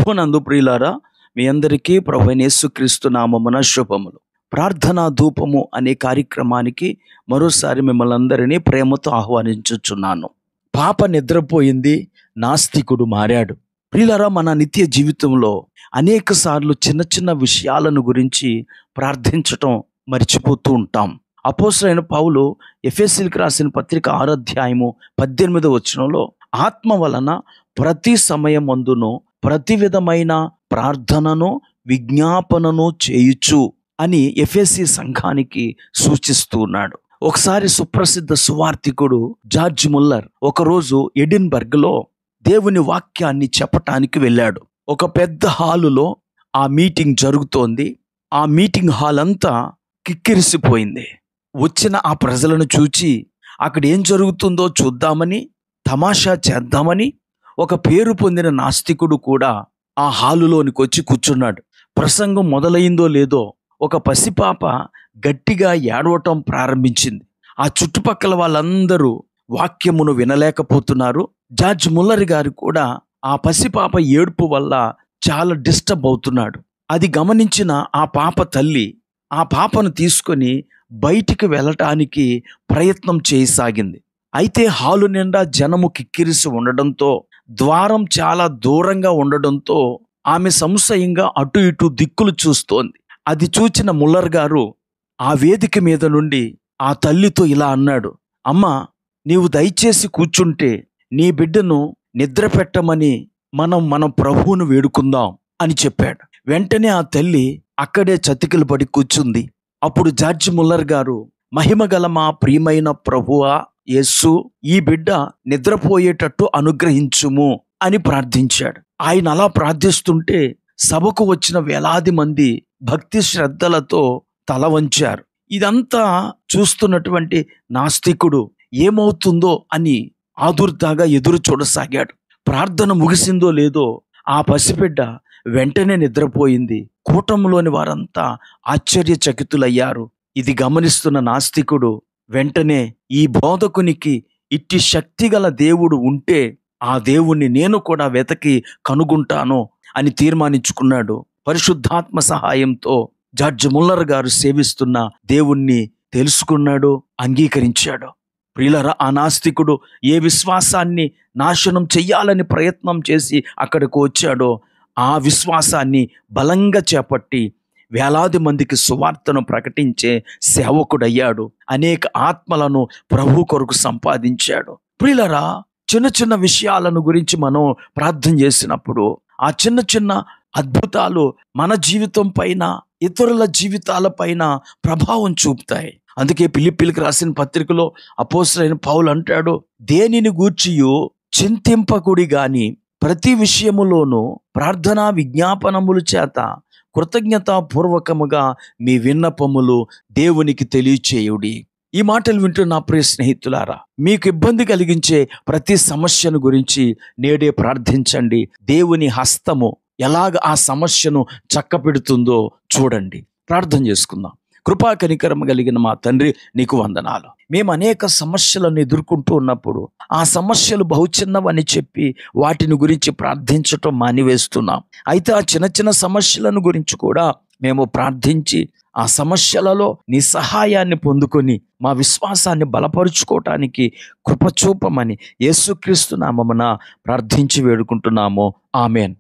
ప్రభునందు ప్రియులారా, మీ అందరికీ ప్రభువైన యేసుక్రీస్తు నామమున శుభములు. ప్రార్థనా ధూపము అనే కార్యక్రమానికి మరోసారి మిమ్మల్ని అందరినీ ప్రేమతో ఆహ్వానించుచున్నాను. పాప నిద్రపోయింది, నాస్తికుడు మారాడు. ప్రియులారా, మన నిత్య జీవితంలో అనేక సార్లు చిన్న చిన్న విషయాలను గురించి ప్రార్థించటం మర్చిపోతూ ఉంటాం. అపోస్తలుడైన పౌలు ఎఫెసీయులకు రాసిన పత్రిక 6వ అధ్యాయము 18వ వచనంలో ఆత్మ వలన ప్రతి సమయమందును ప్రతి విధమైన ప్రార్థనను విజ్ఞాపనను చేయుచు అని ఎఫెసీ సంఘానికి సూచిస్తూ ఉన్నాడు. ఒకసారి సుప్రసిద్ధ సువార్తికుడు జార్జ్ ముల్లర్ ఒకరోజు ఎడిన్బర్గ్లో దేవుని వాక్యాన్ని చెప్పటానికి వెళ్ళాడు. ఒక పెద్ద హాలులో ఆ మీటింగ్ జరుగుతోంది. ఆ మీటింగ్ హాల్ అంతా కిక్కిరిసిపోయింది. వచ్చిన ఆ ప్రజలను చూచి అక్కడ ఏం జరుగుతుందో చూద్దామని, తమాషా చేద్దామని ఒక పేరు పొందిన నాస్తికుడు కూడా ఆ హాలులోనికి వచ్చి కూర్చున్నాడు. ప్రసంగం మొదలైందో లేదో ఒక పసిపాప గట్టిగా ఏడవటం ప్రారంభించింది. ఆ చుట్టుపక్కల వాళ్ళందరూ వాక్యమును వినలేకపోతున్నారు. జార్జ్ ముల్లర్ గారు కూడా ఆ పసిపాప ఏడుపు వల్ల చాలా డిస్టర్బ్ అవుతున్నాడు. అది గమనించిన ఆ పాప తల్లి ఆ పాపను తీసుకొని బయటికి వెళ్ళటానికి ప్రయత్నం చేయసాగింది. అయితే హాలు నిండా జనము కిక్కిరిసి ఉండడంతో, ద్వారం చాలా దూరంగా ఉండడంతో ఆమె సంశయంగా అటు ఇటు దిక్కులు చూస్తోంది. అది చూచిన ముల్లర్ గారు ఆ వేదిక మీద నుండి ఆ తల్లితో ఇలా అన్నాడు, అమ్మా, నీవు దయచేసి కూర్చుంటే నీ బిడ్డను నిద్ర పెట్టమని మన ప్రభువును వేడుకుందాం అని చెప్పాడు. వెంటనే ఆ తల్లి అక్కడే చతికిలు పడి కూర్చుంది. అప్పుడు జార్జ్ ముల్లర్ గారు, మహిమగల మా ప్రియమైన ప్రభువా యేసు, ఈ బిడ్డ నిద్రపోయేటట్టు అనుగ్రహించుము అని ప్రార్థించాడు. ఆయన అలా ప్రార్థిస్తుంటే సభకు వచ్చిన వేలాది మంది భక్తి శ్రద్ధలతో తల వంచారు. ఇదంతా చూస్తున్నటువంటి నాస్తికుడు ఏమవుతుందో అని ఆదుర్దాగా ఎదురు చూడసాగాడు. ప్రార్థన ముగిసిందో లేదో ఆ పసిబిడ్డ వెంటనే నిద్రపోయింది. కూటంలోని వారంతా ఆశ్చర్యచకితులయ్యారు. ఇది గమనిస్తున్న నాస్తికుడు వెంటనే ఈ బోధకునికి ఇట్టి శక్తిగల దేవుడు ఉంటే ఆ దేవుణ్ణి నేను కూడా వెతకి కనుగొంటాను అని తీర్మానించుకున్నాడు. పరిశుద్ధాత్మ సహాయంతో జార్జ్ ముల్లర్ గారు సేవిస్తున్న దేవుణ్ణి తెలుసుకున్నాడు, అంగీకరించాడు. ప్రియులారా, ఆ నాస్తికుడు ఏ విశ్వాసాన్ని నాశనం చెయ్యాలని ప్రయత్నం చేసి అక్కడికి వచ్చాడో ఆ విశ్వాసాన్ని బలంగా చేపట్టి వేలాది మందికి సువార్తను ప్రకటించే సేవకుడయ్యాడు. అనేక ఆత్మలను ప్రభు కొరకు సంపాదించాడు. ప్రియులారా, చిన్న చిన్న విషయాలను గురించి మనం ప్రార్థన చేసినప్పుడు ఆ చిన్న చిన్న అద్భుతాలు మన జీవితం పైన, ఇతరుల జీవితాల పైన ప్రభావం చూపుతాయి. అందుకే ఫిలిప్పీయులకు రాసిన పత్రికలో అపోస్తలుడైన పౌలు అంటాడు, దేనిని గూర్చియు చింతింపకుడి గాని ప్రతి విషయములోనూ ప్రార్థనా విజ్ఞాపనముల చేత కృతజ్ఞతాపూర్వకముగా మీ విన్నపములు దేవునికి తెలియచేయుడి. ఈ మాటలు వింటున్న ప్రియ స్నేహితులారా, మీకు ఇబ్బంది కలిగించే ప్రతి సమస్యను గురించి నేడే ప్రార్థించండి. దేవుని హస్తము ఎలాగ ఆ సమస్యను చక్కపెడుతుందో చూడండి. ప్రార్థన చేసుకుందాం. కృపా కనికరం కలిగిన మా తండ్రి, నీకు వందనాలు. మేము అనేక సమస్యలను ఎదుర్కొంటూ ఉన్నప్పుడు ఆ సమస్యలు బహుచిన్నవని చెప్పి వాటిని గురించి ప్రార్థించటం మానివేస్తున్నాం. అయితే ఆ చిన్న చిన్న సమస్యలను గురించి కూడా మేము ప్రార్థించి ఆ సమస్యలలో నీ సహాయాన్ని పొందుకొని మా విశ్వాసాన్ని బలపరుచుకోవటానికి కృప చూపమని యేసుక్రీస్తు నామమున ప్రార్థించి వేడుకుంటున్నాము. ఆమెన్.